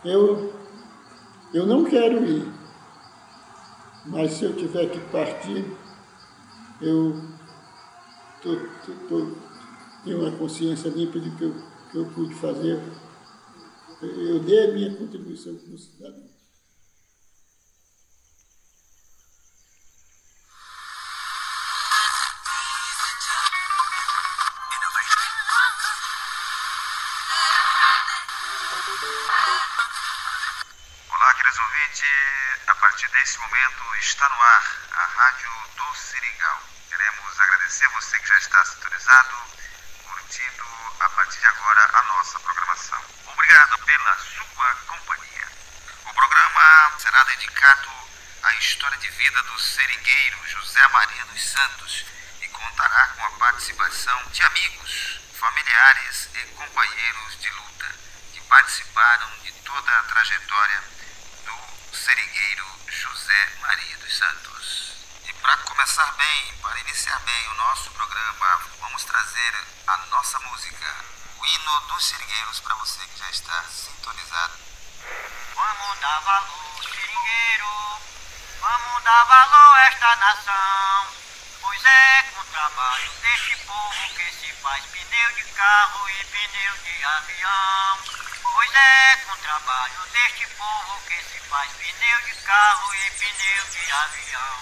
Eu, eu não quero ir, mas se eu tiver que partir, eu tenho uma consciência limpa de que eu pude fazer. Eu dei a minha contribuição como cidadão. Olá, queridos ouvintes. A partir desse momento está no ar a Rádio do Seringal. Queremos agradecer você que já está sintonizado, curtindo a partir de agora a nossa programação. Obrigado pela sua companhia. O programa será dedicado à história de vida do seringueiro José Maria dos Santos e contará com a participação de amigos, familiares e companheiros de luta que participaram de toda a trajetória do seringueiro José Maria dos Santos. E para começar bem, para iniciar bem o nosso programa, vamos trazer a nossa música, o hino dos seringueiros, para você que já está sintonizado. Vamos dar valor, seringueiro, vamos dar valor a esta nação, pois é com o trabalho deste povo que se faz pneu de carro e pneu de avião. Pois é com o trabalho deste povo que se faz pneu de carro e pneu de avião.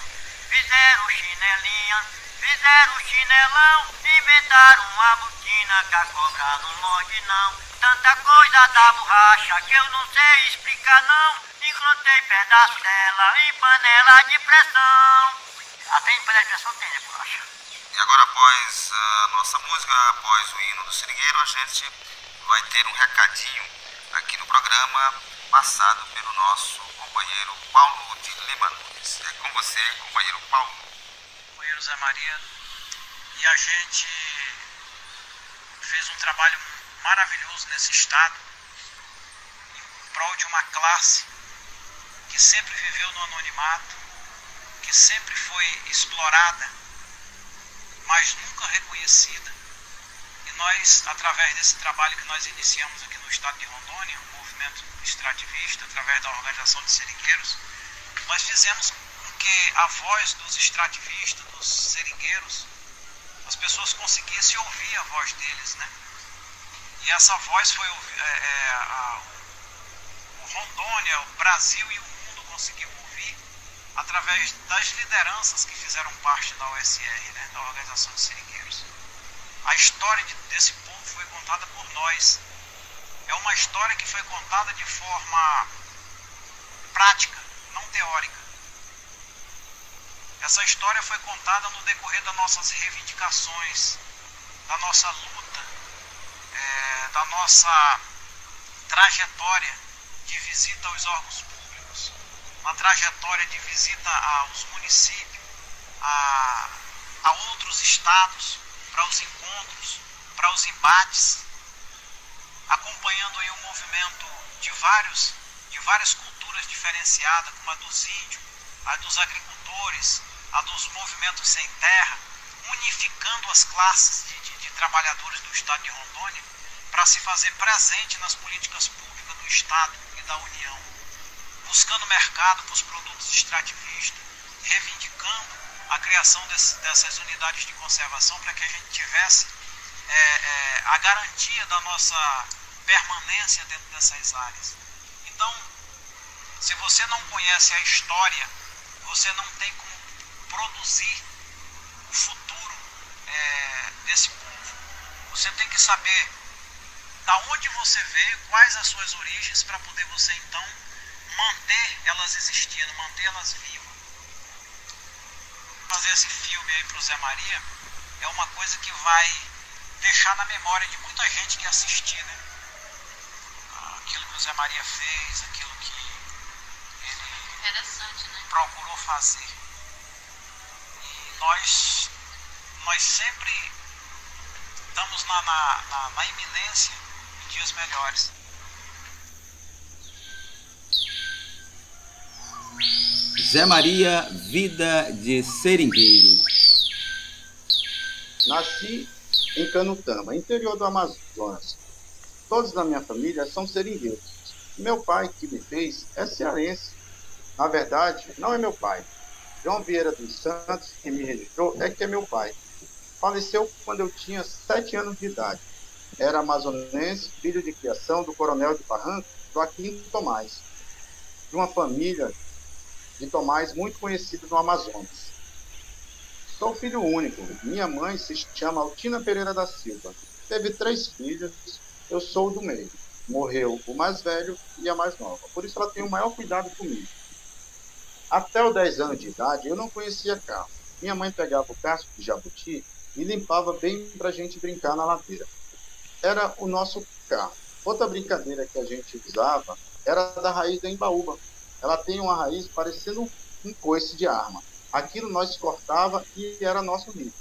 Fizeram chinelinha, fizeram chinelão, inventaram uma botina que a cobra não morde não. Tanta coisa da borracha que eu não sei explicar não. Encontrei pedaço dela em panela de pressão. Até em panela de pressão tem, né, borracha? E agora, após a nossa música, após o hino do seringueiro, a gente vai ter um recadinho aqui no programa, passado pelo nosso companheiro Paulo de Lima Nunes. É com você, companheiro Paulo. Companheiro Zé Maria, e a gente fez um trabalho maravilhoso nesse estado, em prol de uma classe que sempre viveu no anonimato, que sempre foi explorada, mas nunca reconhecida. E nós, através desse trabalho que nós iniciamos aqui no estado de Rondônia, um movimento extrativista, através da organização de seringueiros, nós fizemos com que a voz dos extrativistas, dos seringueiros, as pessoas conseguissem ouvir a voz deles, né? E essa voz foi o Rondônia, o Brasil e o mundo conseguiu ouvir através das lideranças que fizeram parte da OSR, né? Da Organização de Seringueiros. A história desse povo foi contada por nós. É uma história que foi contada de forma prática, não teórica. Essa história foi contada no decorrer das nossas reivindicações, da nossa luta, da nossa trajetória de visita aos órgãos públicos, uma trajetória de visita aos municípios, a outros estados, para os encontros, para os embates, acompanhando aí um movimento de várias culturas diferenciadas, como a dos índios, a dos agricultores, a dos movimentos sem terra, unificando as classes de trabalhadores do estado de Rondônia para se fazer presente nas políticas públicas do estado e da União, buscando mercado para os produtos extrativistas, reivindicando a criação dessas unidades de conservação para que a gente tivesse a garantia da nossa permanência dentro dessas áreas. Então, se você não conhece a história, você não tem como produzir o futuro desse povo. Você tem que saber da onde você veio, quais as suas origens, para poder você então manter elas existindo, manter elas vivas. Fazer esse filme aí pro Zé Maria é uma coisa que vai deixar na memória de muita gente que assistir, né? Aquilo que o Zé Maria fez, aquilo que ele procurou fazer. E nós sempre estamos na iminência de dias melhores. Zé Maria, vida de seringueiro. Nasci em Canutama, interior do Amazonas. Todos da minha família são seringueiros. Meu pai que me fez é cearense. Na verdade, não é meu pai. João Vieira dos Santos, que me registrou, é que é meu pai. Faleceu quando eu tinha 7 anos de idade. Era amazonense, filho de criação do coronel de Barranco, Joaquim Tomás, de uma família de Tomás muito conhecida no Amazonas. Sou filho único. Minha mãe se chama Altina Pereira da Silva. Teve 3 filhos, eu sou o do meio. Morreu o mais velho e a mais nova. Por isso ela tem o maior cuidado comigo. Até os 10 anos de idade, eu não conhecia carro. Minha mãe pegava o casco de jabuti e limpava bem para a gente brincar na ladeira. Era o nosso carro. Outra brincadeira que a gente usava era da raiz da embaúba. Ela tem uma raiz parecendo um coice de arma. Aquilo nós cortava e era nosso livro.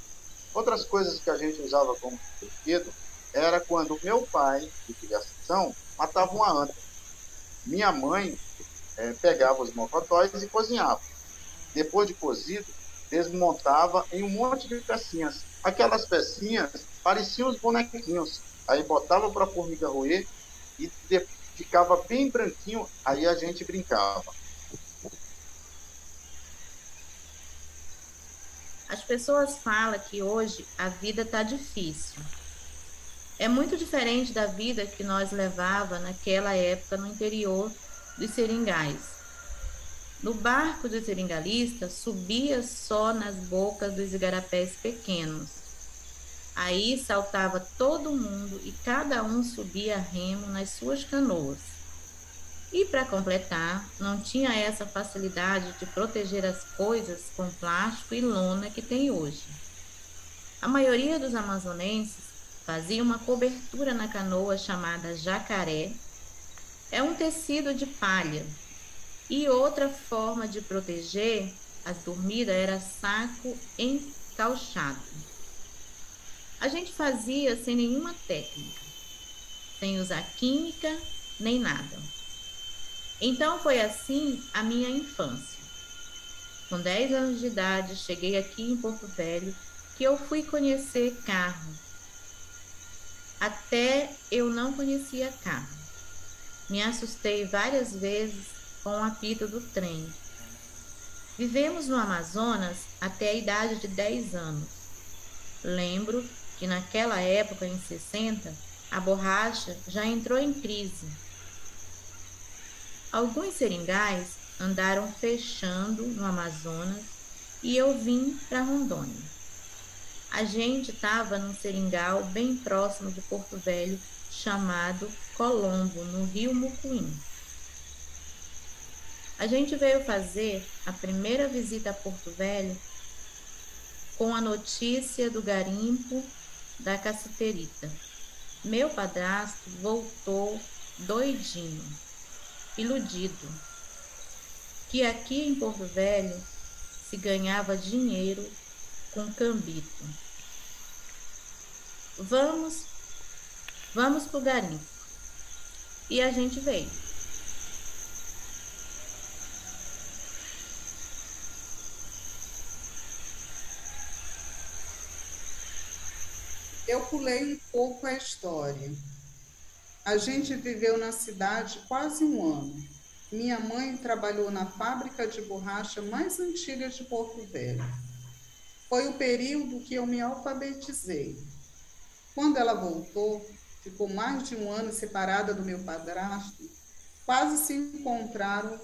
Outras coisas que a gente usava como brinquedo era quando meu pai, de criação, matava uma anta. Minha mãe pegava os mocotóis e cozinhava. Depois de cozido, desmontava em um monte de pecinhas. Aquelas pecinhas pareciam os bonequinhos. Aí botava para a formiga roer e ficava bem branquinho, aí a gente brincava. As pessoas falam que hoje a vida está difícil. É muito diferente da vida que nós levava naquela época no interior dos seringais. No barco dos seringalistas, subia só nas bocas dos igarapés pequenos. Aí saltava todo mundo e cada um subia a remo nas suas canoas. E para completar, não tinha essa facilidade de proteger as coisas com plástico e lona que tem hoje. A maioria dos amazonenses fazia uma cobertura na canoa chamada jacaré. É um tecido de palha. E outra forma de proteger as dormidas era saco encauchado. A gente fazia sem nenhuma técnica, sem usar química nem nada. Então foi assim a minha infância. Com 10 anos de idade, cheguei aqui em Porto Velho, que eu fui conhecer carro. Até eu não conhecia carro. Me assustei várias vezes com o apito do trem. Vivemos no Amazonas até a idade de 10 anos. Lembro que naquela época, em 60, a borracha já entrou em crise. Alguns seringais andaram fechando no Amazonas e eu vim para Rondônia. A gente estava num seringal bem próximo de Porto Velho, chamado Colombo, no Rio Mucuim. A gente veio fazer a primeira visita a Porto Velho com a notícia do garimpo da cassiterita. Meu padrasto voltou doidinho, iludido, que aqui em Porto Velho se ganhava dinheiro com cambito. Vamos pro garimpo. E a gente veio. Eu pulei um pouco a história. A gente viveu na cidade quase um ano. Minha mãe trabalhou na fábrica de borracha mais antiga de Porto Velho. Foi o período que eu me alfabetizei. Quando ela voltou, ficou mais de um ano separada do meu padrasto, quase se encontraram,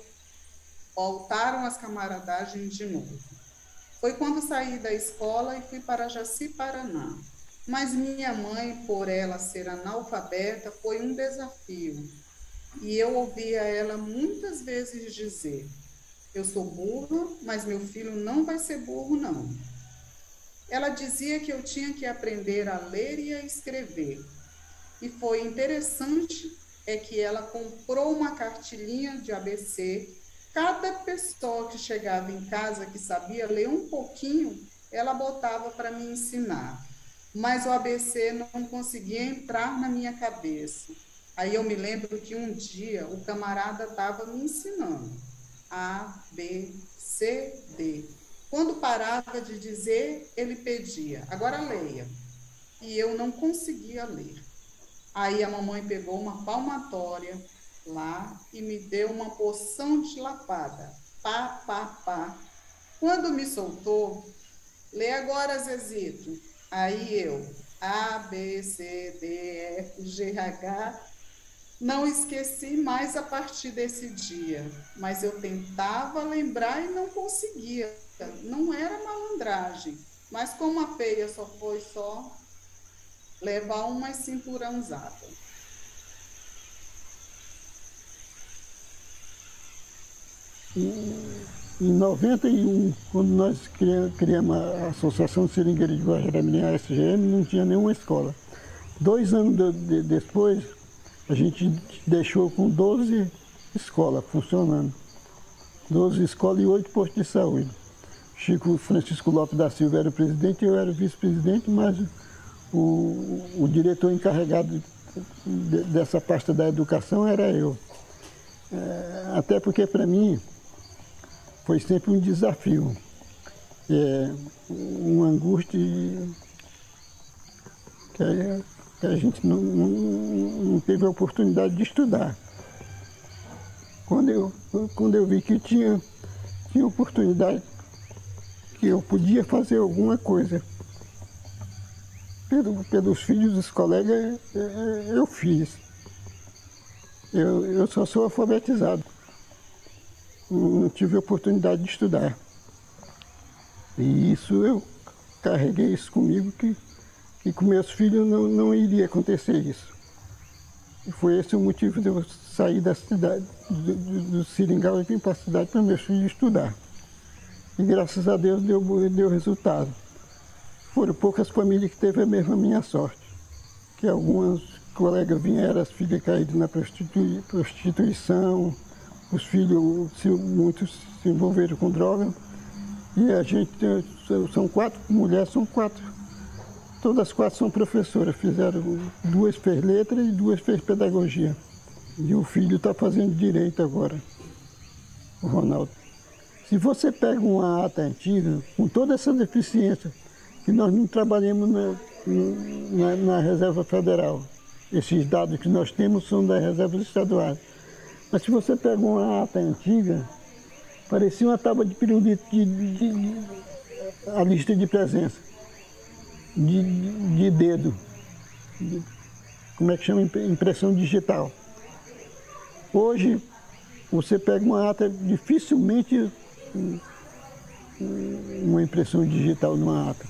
voltaram às camaradagens de novo. Foi quando saí da escola e fui para Jaci, Paraná. Mas minha mãe, por ela ser analfabeta, foi um desafio. E eu ouvia ela muitas vezes dizer: eu sou burra, mas meu filho não vai ser burro, não. Ela dizia que eu tinha que aprender a ler e a escrever. E foi interessante que ela comprou uma cartilhinha de ABC. Cada pessoa que chegava em casa que sabia ler um pouquinho, ela botava para me ensinar. Mas o ABC não conseguia entrar na minha cabeça. Aí eu me lembro que um dia o camarada estava me ensinando A, B, C, D. Quando parava de dizer, ele pedia: agora leia. E eu não conseguia ler. Aí a mamãe pegou uma palmatória, lá e me deu uma porção de lapada. Pá, pá, pá. Quando me soltou, lê agora, Zezito. Aí eu, A, B, C, D, F, G, H. Não esqueci mais a partir desse dia, mas eu tentava lembrar e não conseguia. Não era malandragem, mas como a feia só foi levar uma cinturãozada. Em 91, quando nós criamos a Associação Seringueira de Guajará-Mirim, a SGM, não tinha nenhuma escola. 2 anos depois, a gente deixou com 12 escolas funcionando. 12 escolas e 8 postos de saúde. Chico Francisco Lopes da Silva era o presidente, eu era o vice-presidente, mas o diretor encarregado dessa pasta da educação era eu. Até porque, para mim, foi sempre um desafio, uma angústia que a gente não teve a oportunidade de estudar. Quando eu vi que tinha oportunidade, que eu podia fazer alguma coisa pelos filhos dos colegas, eu fiz. Eu só sou alfabetizado. Não tive a oportunidade de estudar. E isso eu carreguei isso comigo, que com meus filhos não iria acontecer isso. E foi esse o motivo de eu sair da cidade, do Seringal, e vim para a cidade para meus filhos estudar. E graças a Deus deu resultado. Foram poucas famílias que teve a mesma minha sorte. Que algumas colegas vieram, as filhas caídas na prostituição, os filhos, muitos se envolveram com droga. E a gente, são 4 mulheres, são 4. Todas as 4 são professoras, fizeram 2 fez letra e 2 fez pedagogia. E o filho está fazendo direito agora, o Ronaldo. Se você pega uma ata antiga, com toda essa deficiência, que nós não trabalhamos na Reserva Federal. Esses dados que nós temos são das reservas estaduais. Mas se você pega uma ata antiga, parecia uma tábua de pirulito, a lista de presença, de dedo, como é que chama? Impressão digital. Hoje, você pega uma ata, dificilmente uma impressão digital numa ata.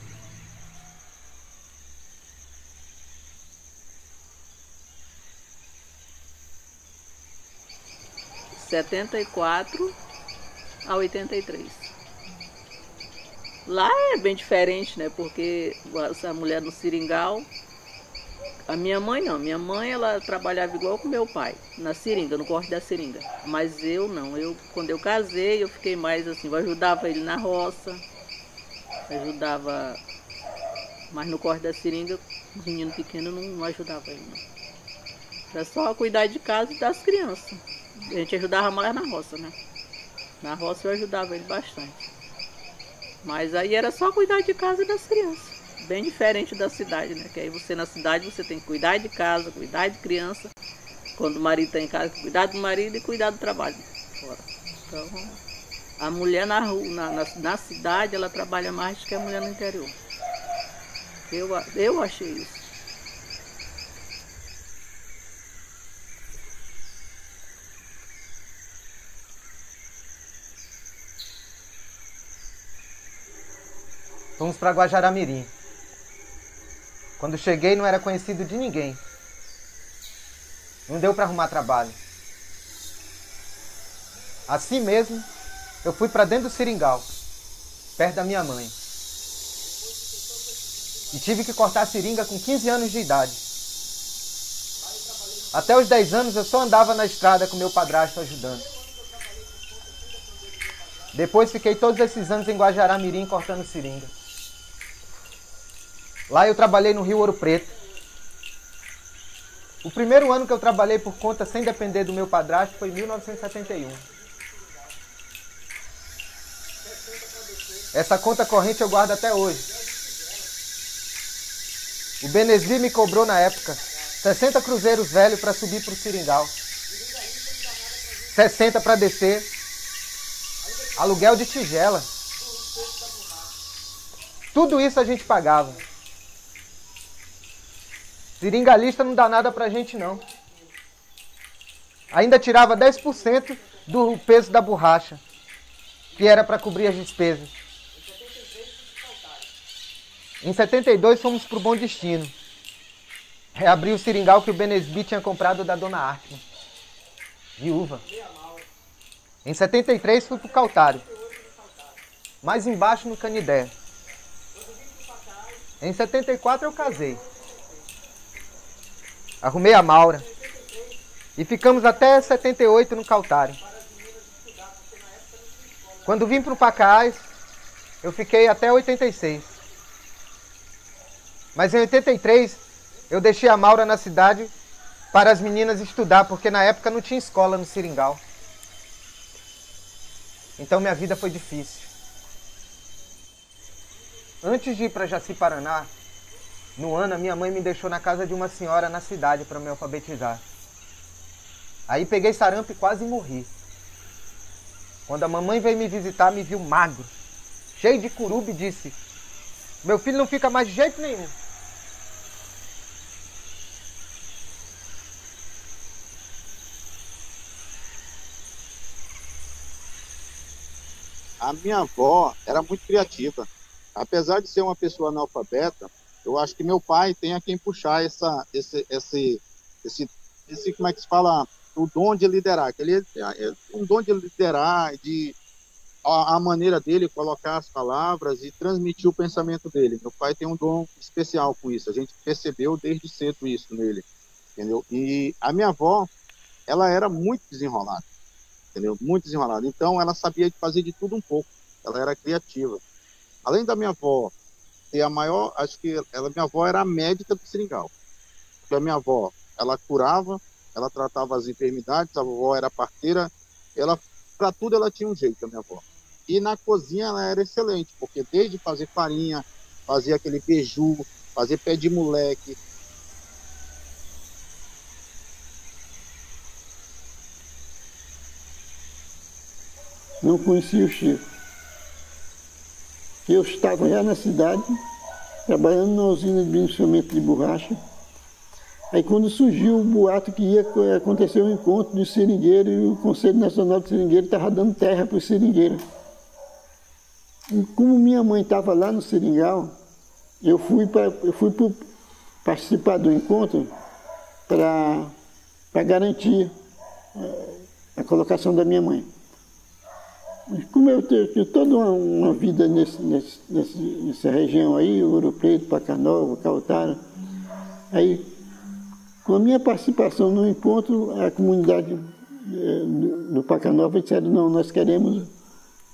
De 74 a 83. Lá é bem diferente, né? Porque essa mulher no Seringal, a minha mãe não. Minha mãe, ela trabalhava igual com meu pai, na seringa, no corte da seringa. Mas eu não. Quando eu casei, eu fiquei mais assim, eu ajudava ele na roça, ajudava, mas no corte da seringa, os meninos pequenos não ajudava ele, não. Era só cuidar de casa e das crianças. A gente ajudava mais na roça, né? Na roça eu ajudava ele bastante. Mas aí era só cuidar de casa e das crianças. Bem diferente da cidade, né? Que aí você na cidade você tem que cuidar de casa, cuidar de criança. Quando o marido está em casa, cuidar do marido e cuidar do trabalho fora. Então, a mulher na cidade, ela trabalha mais do que a mulher no interior. Eu achei isso. Fomos para Guajará-Mirim. Quando cheguei não era conhecido de ninguém. Não deu para arrumar trabalho. Assim mesmo, eu fui para dentro do Seringal, perto da minha mãe. E tive que cortar a seringa com 15 anos de idade. Até os 10 anos eu só andava na estrada com meu padrasto ajudando. Depois fiquei todos esses anos em Guajará-Mirim cortando seringa. Lá eu trabalhei no Rio Ouro Preto. O primeiro ano que eu trabalhei por conta sem depender do meu padrasto foi em 1971. Essa conta corrente eu guardo até hoje. O Benezir me cobrou na época 60 cruzeiros velhos para subir para o Seringal. 60 para descer. Aluguel de tigela. Tudo isso a gente pagava. Seringalista não dá nada pra gente, não. Ainda tirava 10% do peso da borracha, que era para cobrir as despesas. Em 72 fomos pro Bom Destino. Reabri o seringal que o Benesbi tinha comprado da dona Artman, viúva. Em 73 fui pro Caltário, mais embaixo no Canidé. Em 74 eu casei. Arrumei a Maura. E ficamos até 78 no Caltário. Quando vim pro Pacás, eu fiquei até 86. Mas em 83, eu deixei a Maura na cidade para as meninas estudar, porque na época não tinha escola no Seringal. Então minha vida foi difícil. Antes de ir para Jaci-Paraná, no ano, a minha mãe me deixou na casa de uma senhora na cidade para me alfabetizar. Aí peguei sarampo e quase morri. Quando a mamãe veio me visitar, me viu magro, cheio de curuba e disse: meu filho não fica mais de jeito nenhum. A minha avó era muito criativa. Apesar de ser uma pessoa analfabeta, eu acho que meu pai tem a quem puxar esse como é que se fala, o dom de liderar. Ele é um dom de liderar, de a maneira dele colocar as palavras e transmitir o pensamento dele. Meu pai tem um dom especial com isso. A gente percebeu desde cedo isso nele, entendeu? E a minha avó, ela era muito desenrolada, entendeu? Muito desenrolada. Então, ela sabia fazer de tudo um pouco. Ela era criativa. Além da minha avó ter a maior, acho que minha avó era a médica do Seringal. Porque a minha avó, ela curava, ela tratava as enfermidades, a avó era parteira, para tudo ela tinha um jeito, a minha avó. E na cozinha ela era excelente, porque desde fazer farinha, fazer aquele beiju, fazer pé de moleque. Não conhecia o Chico. Eu estava já na cidade, trabalhando na usina de beneficiamento de borracha. Aí quando surgiu o boato que ia acontecer um encontro de seringueiro e o Conselho Nacional de Seringueiro estava dando terra para os seringueiros. E como minha mãe estava lá no Seringal, eu fui participar do encontro para garantir a colocação da minha mãe. Como eu tenho toda uma vida nessa região aí, Ouro Preto, Pacanova, Caltário, aí com a minha participação no encontro, a comunidade do Pacanova disseram: não, nós queremos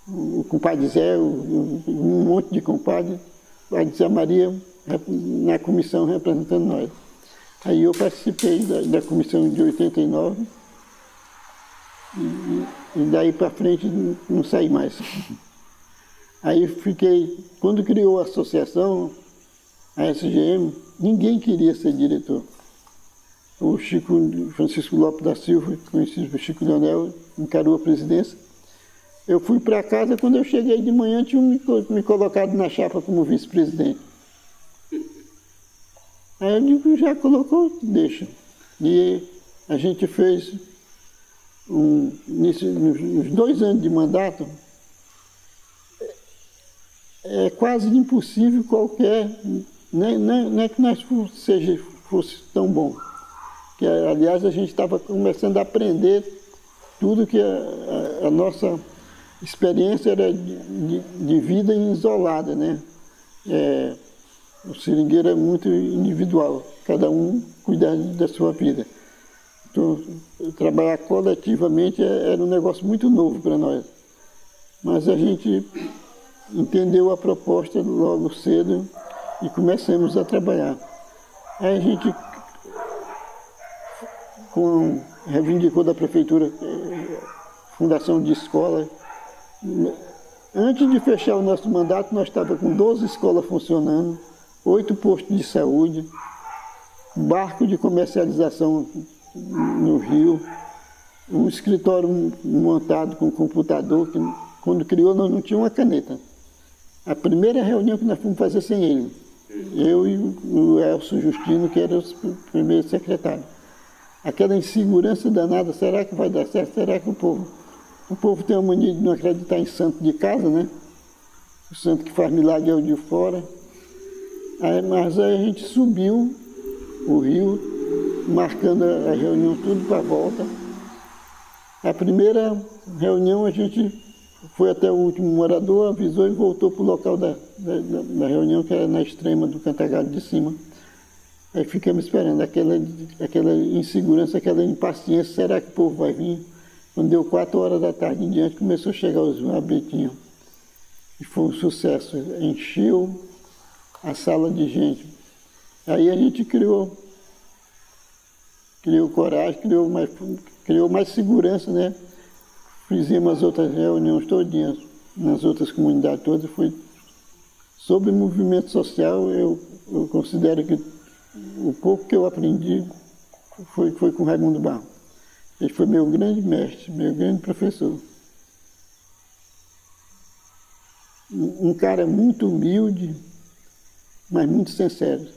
o compadre Zé, um monte de compadre, a Zé Maria na comissão representando nós. Aí eu participei da comissão de 89 e daí para frente não saí mais. Aí fiquei, quando criou a associação, a SGM, ninguém queria ser diretor. O Francisco Lopes da Silva, conhecido por Chico Leonel, encarou a presidência. Eu fui para casa, quando eu cheguei de manhã, tinham me colocado na chapa como vice-presidente. Aí eu digo: já colocou, deixa. E a gente fez, nos 2 anos de mandato, é quase impossível qualquer, não é que nós fosse tão bom. Que, aliás, a gente estava começando a aprender tudo que a nossa experiência era de vida isolada, né? O seringueiro é muito individual, cada um cuida da sua vida. Então, trabalhar coletivamente era um negócio muito novo para nós. Mas a gente entendeu a proposta logo cedo e começamos a trabalhar. Aí a gente reivindicou da prefeitura fundação de escola. Antes de fechar o nosso mandato, nós estávamos com 12 escolas funcionando, 8 postos de saúde, barco de comercialização no Rio, um escritório montado com computador, que quando criou nós não tínhamos uma caneta. A primeira reunião que nós fomos fazer sem ele, eu e o Elcio Justino, que era o primeiro secretário. Aquela insegurança danada, será que vai dar certo? Será que o povo tem a mania de não acreditar em santo de casa, né? O santo que faz milagre é o de fora. Mas aí a gente subiu o rio, marcando a reunião tudo para a volta. A primeira reunião a gente foi até o último morador, avisou e voltou para o local da reunião, que era na extrema do Cantagalho de cima. Aí ficamos esperando aquela insegurança, aquela impaciência, será que o povo vai vir? Quando deu 4 horas da tarde em diante, começou a chegar os rabetinhos. E foi um sucesso, encheu a sala de gente. Aí a gente criou coragem, criou mais segurança, né? Fizemos as outras reuniões todinhas, nas outras comunidades todas. Sobre movimento social, eu considero que o pouco que eu aprendi foi com Raimundo Barros. Ele foi meu grande mestre, meu grande professor. Um cara muito humilde, mas muito sincero.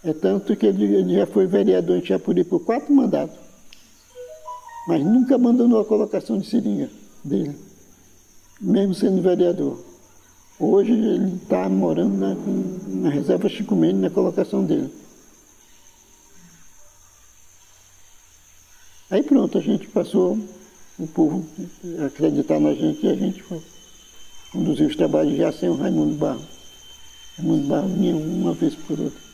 É tanto que ele já foi vereador em Chapuri por 4 mandatos, mas nunca abandonou a colocação de seringa dele, mesmo sendo vereador. Hoje ele está morando na reserva Chico Mendes, na colocação dele. Aí pronto, a gente passou o povo a acreditar na gente e a gente conduziu os trabalhos já sem o Raimundo Barros. Raimundo Barros vinha uma vez por outra.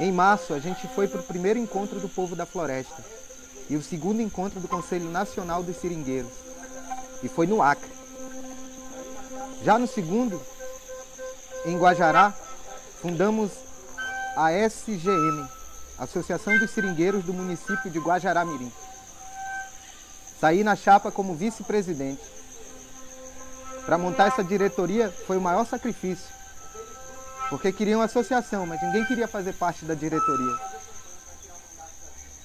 Em março, a gente foi para o primeiro encontro do povo da floresta e o segundo encontro do Conselho Nacional dos Seringueiros, e foi no Acre. Já no segundo, em Guajará, fundamos a SGM, Associação dos Seringueiros do município de Guajará-Mirim. Saí na chapa como vice-presidente. Para montar essa diretoria foi o maior sacrifício, porque queriam associação, mas ninguém queria fazer parte da diretoria.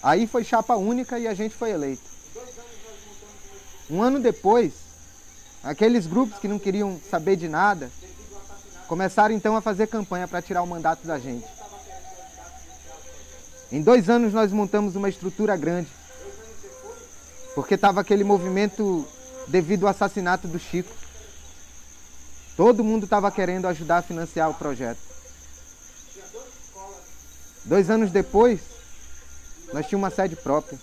Aí foi chapa única e a gente foi eleito. Um ano depois, aqueles grupos que não queriam saber de nada, começaram então a fazer campanha para tirar o mandato da gente. Em 2 anos nós montamos uma estrutura grande, porque estava aquele movimento devido ao assassinato do Chico. Todo mundo estava querendo ajudar a financiar o projeto. 2 anos depois, nós tínhamos uma sede própria,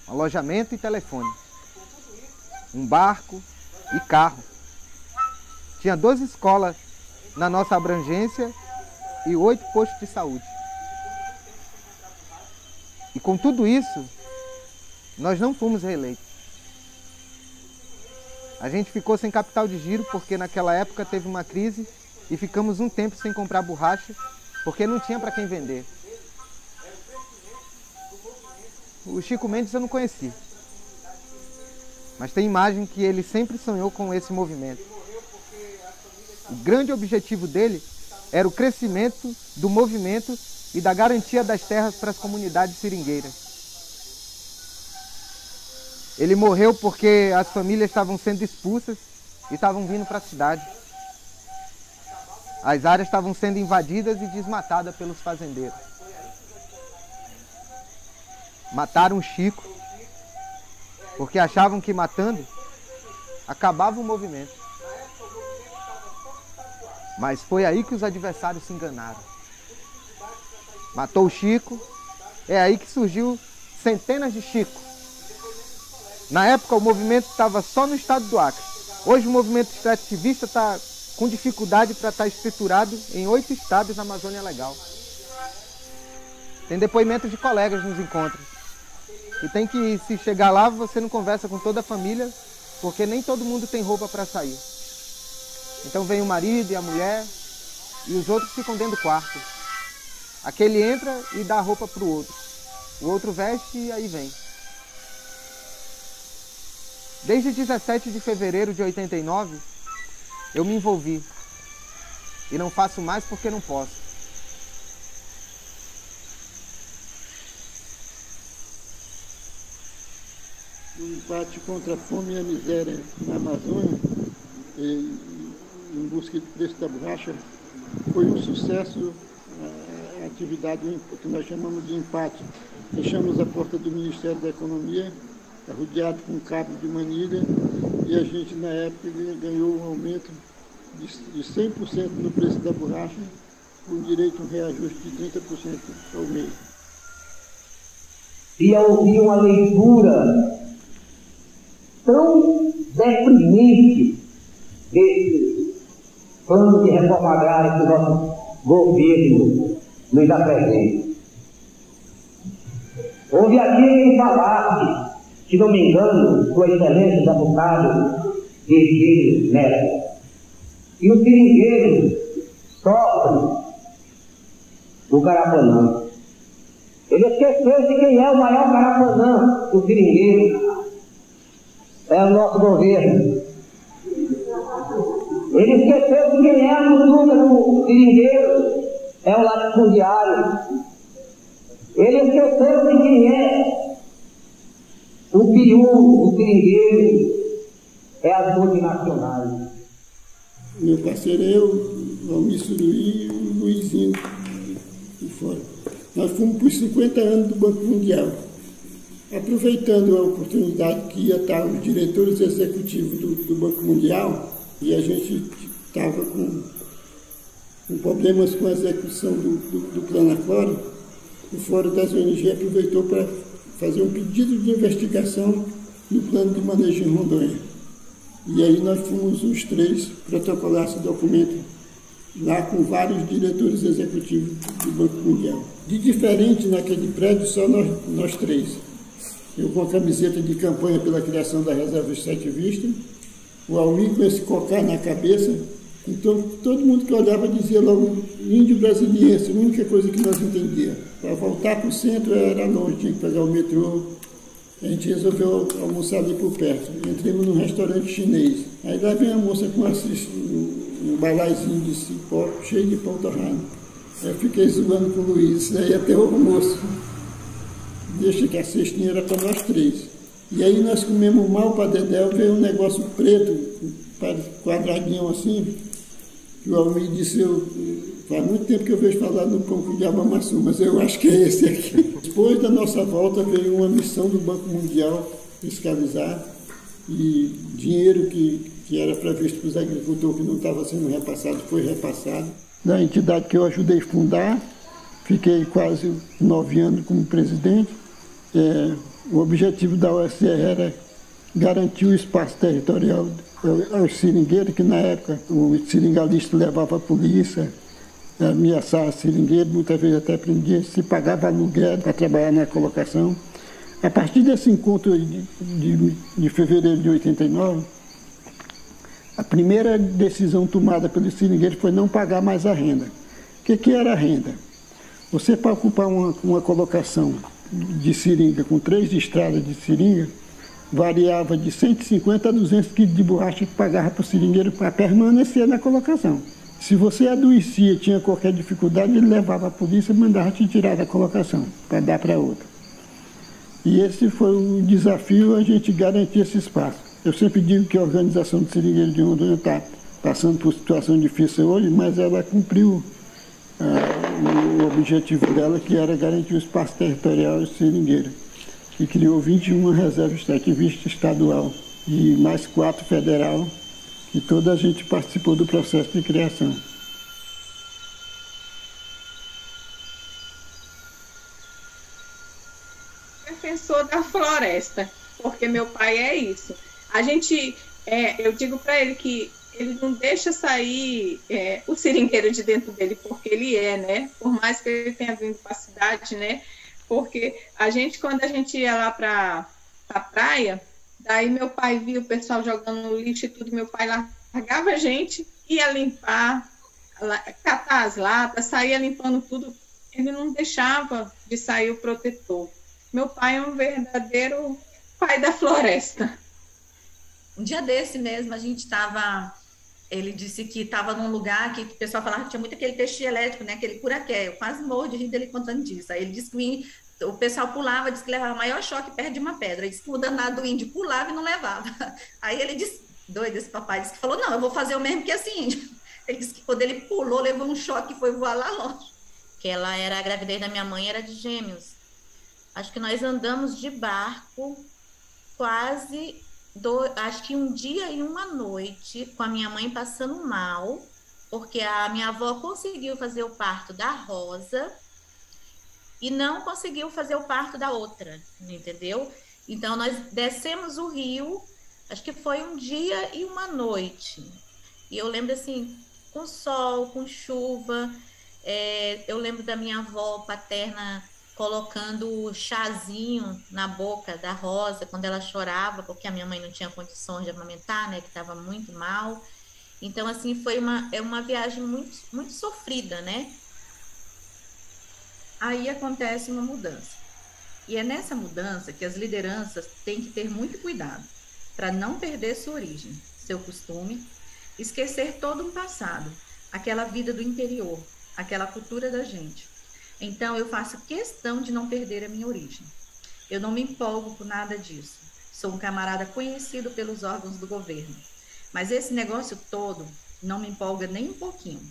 alojamento e telefone, um barco e carro. Tinha 12 escolas na nossa abrangência e 8 postos de saúde. E com tudo isso, nós não fomos reeleitos. A gente ficou sem capital de giro porque naquela época teve uma crise e ficamos um tempo sem comprar borracha porque não tinha para quem vender. O Chico Mendes eu não conheci, mas tem imagem que ele sempre sonhou com esse movimento. O grande objetivo dele era o crescimento do movimento e da garantia das terras para as comunidades seringueiras. Ele morreu porque as famílias estavam sendo expulsas e estavam vindo para a cidade. As áreas estavam sendo invadidas e desmatadas pelos fazendeiros. Mataram o Chico porque achavam que matando acabava o movimento. Mas foi aí que os adversários se enganaram. Matou o Chico, é aí que surgiu centenas de Chico. Na época o movimento estava só no estado do Acre. Hoje o movimento extrativista está com dificuldade para estar estruturado em 8 estados na Amazônia Legal. Tem depoimentos de colegas nos encontros. E tem que, se chegar lá, você não conversa com toda a família, porque nem todo mundo tem roupa para sair. Então vem o marido e a mulher, e os outros ficam dentro do quarto. Aquele entra e dá a roupa para o outro. O outro veste e aí vem. Desde 17 de fevereiro de 89, eu me envolvi. E não faço mais porque não posso. O embate contra a fome e a miséria na Amazônia, em busca do preço da borracha, foi um sucesso. A atividade que nós chamamos de empate. Fechamos a porta do Ministério da Economia, rodeado com cabo de manilha, e a gente, na época, ganhou um aumento de 100% no preço da borracha, com direito a um reajuste de 30% ao mês. E ao ouvir uma leitura tão deprimente desse plano de reforma agrária que o nosso governo nos apresenta. Houve aqui quem falasse, se não me engano, Sua Excelência deputado Virgílio Neto, e o seringueiro sofre do Carapanã. Ele esqueceu de quem é o maior Carapanã do seringueiro. É o nosso governo. Ele esqueceu de quem é a cultura do seringueiro. É o latifundiário. Ele esqueceu de quem é o piú, o seringueiro. É as multinacionais. Meu parceiro é o Almir Suruí e o Luizinho de fora. Nós fomos por 50 anos do Banco Mundial. Aproveitando a oportunidade que ia estar os diretores executivos do Banco Mundial, e a gente estava com problemas com a execução do Plano Aflora, o Fórum das ONG aproveitou para fazer um pedido de investigação no plano de manejo em Rondônia. E aí nós fomos os três protocolar esse documento lá com vários diretores executivos do Banco Mundial. De diferente naquele prédio, só nós três. Eu com a camiseta de campanha pela criação da Reserva Extrativista, o Almir com esse cocar na cabeça, então todo mundo que olhava dizia logo índio brasiliense, a única coisa que nós entendíamos. Para voltar para o centro era longe, tinha que pegar o metrô. A gente resolveu almoçar ali por perto. Entramos num restaurante chinês. Aí lá vem a moça com um balaizinho de cipó, cheio de pão torrado. Aí eu fiquei zoando com o Luiz, aí até o almoço. Deixa que a cestinha era para nós três. E aí nós comemos mal para dedéu, veio um negócio preto, quadradinho assim, que o Almir disse, faz muito tempo que eu vejo falar no pão com diabo amassou, mas eu acho que é esse aqui. Depois da nossa volta veio uma missão do Banco Mundial fiscalizar, e dinheiro que era previsto para os agricultores que não estava sendo repassado, foi repassado. Da entidade que eu ajudei a fundar, fiquei quase 9 anos como presidente. O objetivo da OSR era garantir o espaço territorial aos seringueiros, que na época o seringalista levava a polícia, ameaçava seringueiro, muitas vezes até prendia, se pagava aluguel para trabalhar na colocação. A partir desse encontro de fevereiro de 89, a primeira decisão tomada pelos seringueiros foi não pagar mais a renda. O que era a renda? Você, para ocupar uma colocação de seringa com 3 estradas de seringa, variava de 150 a 200 quilos de borracha que pagava para o seringueiro para permanecer na colocação. Se você adoecia, tinha qualquer dificuldade, ele levava a polícia e mandava te tirar da colocação, para dar para outra. E esse foi o desafio, a gente garantir esse espaço. Eu sempre digo que a organização do seringueiro de Rondônia está passando por situação difícil hoje, mas ela cumpriu o objetivo dela, que era garantir o espaço territorial do seringueiro, e criou 21 reservas extrativistas estadual e mais 4 federal, e toda a gente participou do processo de criação. Defensor da floresta, porque meu pai é isso. A gente, eu digo para ele que ele não deixa sair o seringueiro de dentro dele, porque ele né? Por mais que ele tenha vindo para a cidade, né? Porque quando a gente ia lá para a praia, daí meu pai via o pessoal jogando lixo e tudo, meu pai largava a gente, ia limpar, catar as latas, saía limpando tudo, ele não deixava de sair o protetor. Meu pai é um verdadeiro pai da floresta. Um dia desse mesmo, a gente estava... Ele disse que estava num lugar que o pessoal falava que tinha muito aquele peixe elétrico, né? Aquele curaqué. Eu quase morro de rir dele contando disso. Aí ele disse que o pessoal pulava, disse que levava maior choque perto de uma pedra. Ele disse que o danado do índio pulava e não levava. Aí ele disse, doido esse papai, disse que falou, não, eu vou fazer o mesmo que esse índio. Ele disse que quando ele pulou, levou um choque e foi voar lá longe. Que ela era, a gravidez da minha mãe era de gêmeos. Acho que nós andamos de barco quase... acho que um dia e uma noite, com a minha mãe passando mal, porque a minha avó conseguiu fazer o parto da Rosa e não conseguiu fazer o parto da outra, entendeu? Então, nós descemos o rio, acho que foi um dia e uma noite. E eu lembro, assim, com sol, com chuva. Eu lembro da minha avó paterna colocando chazinho na boca da Rosa quando ela chorava, porque a minha mãe não tinha condições de amamentar, né, que estava muito mal. Então, assim, foi uma viagem muito, muito sofrida, né? Aí acontece uma mudança. E é nessa mudança que as lideranças têm que ter muito cuidado para não perder sua origem, seu costume, esquecer todo um passado, aquela vida do interior, aquela cultura da gente. Então, eu faço questão de não perder a minha origem. Eu não me empolgo por nada disso. Sou um camarada conhecido pelos órgãos do governo. Mas esse negócio todo não me empolga nem um pouquinho.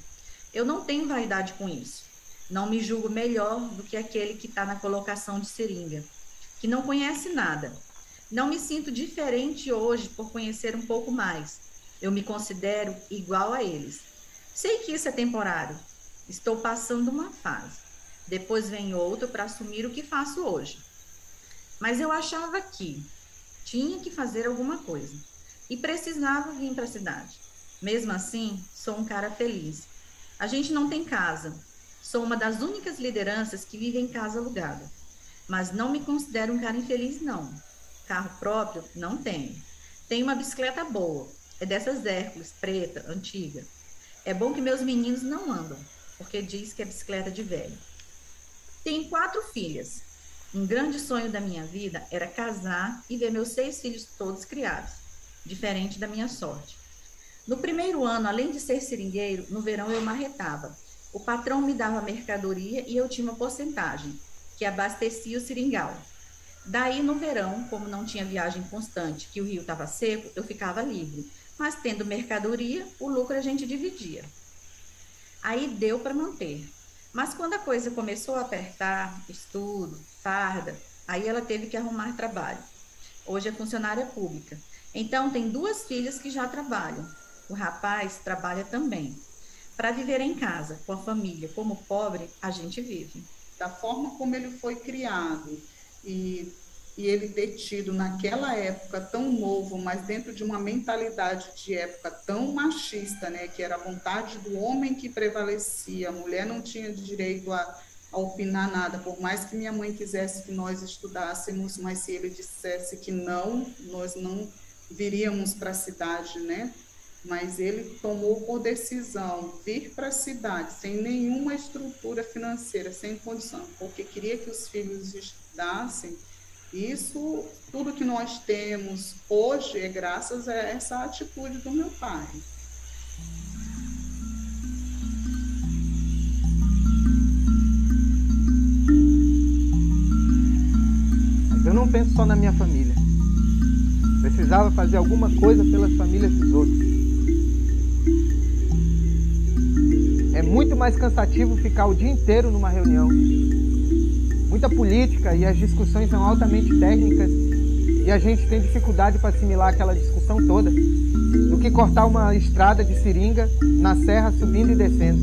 Eu não tenho vaidade com isso. Não me julgo melhor do que aquele que está na colocação de seringa, que não conhece nada. Não me sinto diferente hoje por conhecer um pouco mais. Eu me considero igual a eles. Sei que isso é temporário. Estou passando uma fase. Depois vem outro para assumir o que faço hoje. Mas eu achava que tinha que fazer alguma coisa e precisava vir para a cidade. Mesmo assim, sou um cara feliz. A gente não tem casa. Sou uma das únicas lideranças que vive em casa alugada. Mas não me considero um cara infeliz, não. Carro próprio, não tenho. Tenho uma bicicleta boa. É dessas Hércules, preta, antiga. É bom que meus meninos não andam, porque diz que é bicicleta de velho. Tenho 4 filhas. Um grande sonho da minha vida era casar e ver meus 6 filhos todos criados, diferente da minha sorte. No primeiro ano, além de ser seringueiro, no verão eu marretava. O patrão me dava mercadoria e eu tinha uma porcentagem, que abastecia o seringal. Daí, no verão, como não tinha viagem constante, que o rio estava seco, eu ficava livre. Mas tendo mercadoria, o lucro a gente dividia. Aí deu para manter. Mas quando a coisa começou a apertar, estudo, farda, aí ela teve que arrumar trabalho. Hoje é funcionária pública. Então, tem 2 filhas que já trabalham. O rapaz trabalha também. Para viver em casa, com a família, como pobre, a gente vive. Da forma como ele foi criado e ele ter tido naquela época tão novo, mas dentro de uma mentalidade de época tão machista, né, que era a vontade do homem que prevalecia, a mulher não tinha direito a opinar nada, por mais que minha mãe quisesse que nós estudássemos, mas se ele dissesse que não, nós não viríamos para a cidade, né? Mas ele tomou por decisão vir para a cidade sem nenhuma estrutura financeira, sem condição, porque queria que os filhos estudassem. Isso, tudo que nós temos hoje é graças a essa atitude do meu pai. Mas eu não penso só na minha família. Precisava fazer alguma coisa pelas famílias dos outros. É muito mais cansativo ficar o dia inteiro numa reunião. Muita política e as discussões são altamente técnicas e a gente tem dificuldade para assimilar aquela discussão toda, do que cortar uma estrada de seringa na serra subindo e descendo.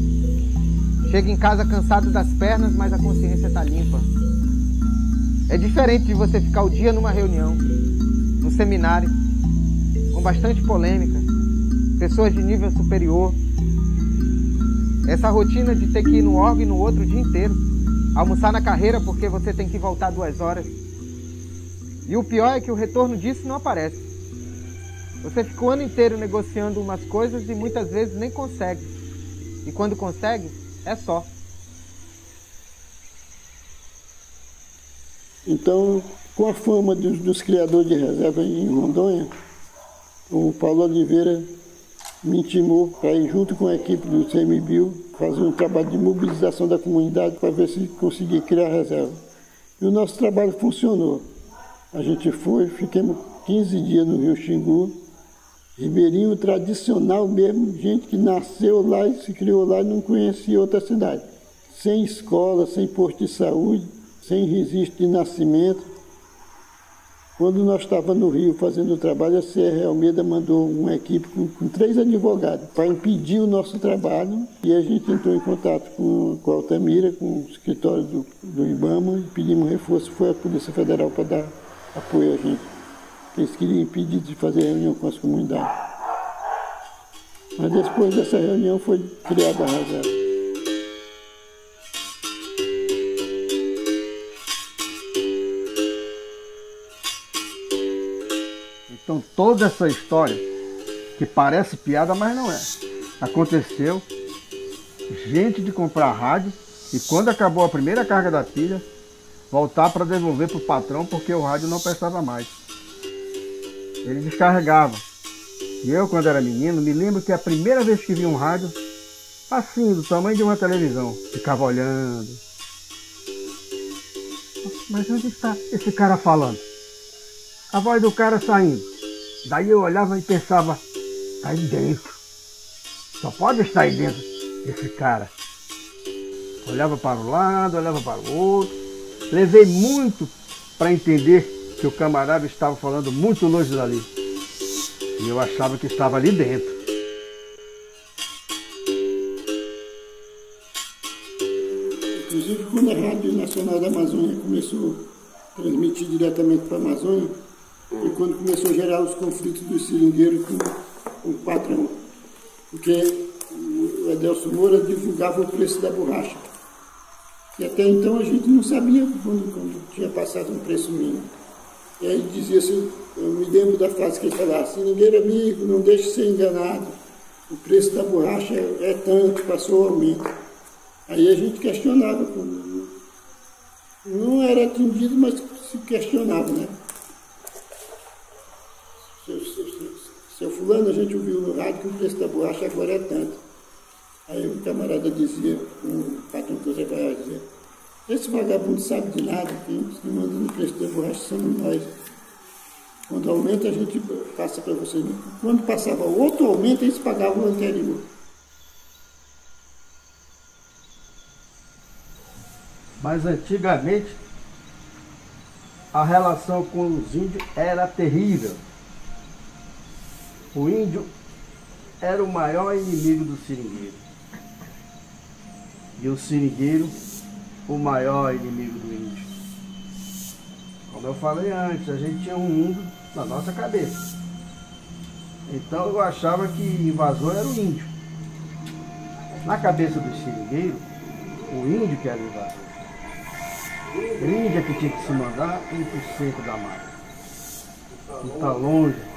Chega em casa cansado das pernas, mas a consciência está limpa. É diferente de você ficar o dia numa reunião, num seminário, com bastante polêmica, pessoas de nível superior. Essa rotina de ter que ir no órgão e no outro o dia inteiro. Almoçar na carreira porque você tem que voltar 2 horas. E o pior é que o retorno disso não aparece. Você fica o ano inteiro negociando umas coisas e muitas vezes nem consegue. E quando consegue, é só. Então, com a fama dos criadores de reserva em Rondônia, o Paulo Oliveira me intimou para ir junto com a equipe do CMBio fazer um trabalho de mobilização da comunidade para ver se conseguia criar reserva. E o nosso trabalho funcionou. A gente foi, ficamos 15 dias no Rio Xingu, ribeirinho tradicional mesmo, gente que nasceu lá e se criou lá e não conhecia outra cidade. Sem escola, sem posto de saúde, sem registro de nascimento. Quando nós estávamos no Rio fazendo o trabalho, a CR Almeida mandou uma equipe com 3 advogados para impedir o nosso trabalho. E a gente entrou em contato com a Altamira, com o escritório do IBAMA, e pedimos reforço. Foi a Polícia Federal para dar apoio a gente. Eles queriam impedir de fazer reunião com as comunidades. Mas depois dessa reunião foi criada a reserva. Então toda essa história, que parece piada, mas não é. Aconteceu, gente de comprar rádio e quando acabou a primeira carga da pilha, voltar para devolver para o patrão porque o rádio não prestava mais. Ele descarregava. E eu, quando era menino, me lembro que a primeira vez que vi um rádio, assim, do tamanho de uma televisão, ficava olhando. Mas onde está esse cara falando? A voz do cara saindo. Daí eu olhava e pensava, está aí dentro. Só pode estar aí dentro esse cara. Olhava para um lado, olhava para o outro. Levei muito para entender que o camarada estava falando muito longe dali. E eu achava que estava ali dentro. Inclusive, quando a Rádio Nacional da Amazônia começou a transmitir diretamente para a Amazônia, e quando começou a gerar os conflitos dos seringueiros com o patrão. Porque o Adelso Moura divulgava o preço da borracha. E até então a gente não sabia quando tinha passado um preço mínimo. E aí dizia assim, eu me lembro da frase que ele falava, seringueiro amigo, não deixe de ser enganado, o preço da borracha é tanto, passou o aumento. Aí a gente questionava, não era atendido, mas se questionava, né? Seu fulano, a gente ouviu no rádio que o preço da borracha agora é tanto. Aí o camarada dizia, o patrão que eu trabalhava, dizia, esse vagabundo sabe de nada, quem manda no preço da borracha somos nós. Quando aumenta, a gente passa para vocês. Quando passava outro aumento, eles pagavam o anterior. Mas antigamente, a relação com os índios era terrível. O índio era o maior inimigo do seringueiro. E o seringueiro, o maior inimigo do índio. Como eu falei antes, a gente tinha um mundo na nossa cabeça. Então eu achava que invasor era o índio. Na cabeça do seringueiro, o índio que era o invasor. O índio é que tinha que se mandar ir para o centro da mata. Não está longe.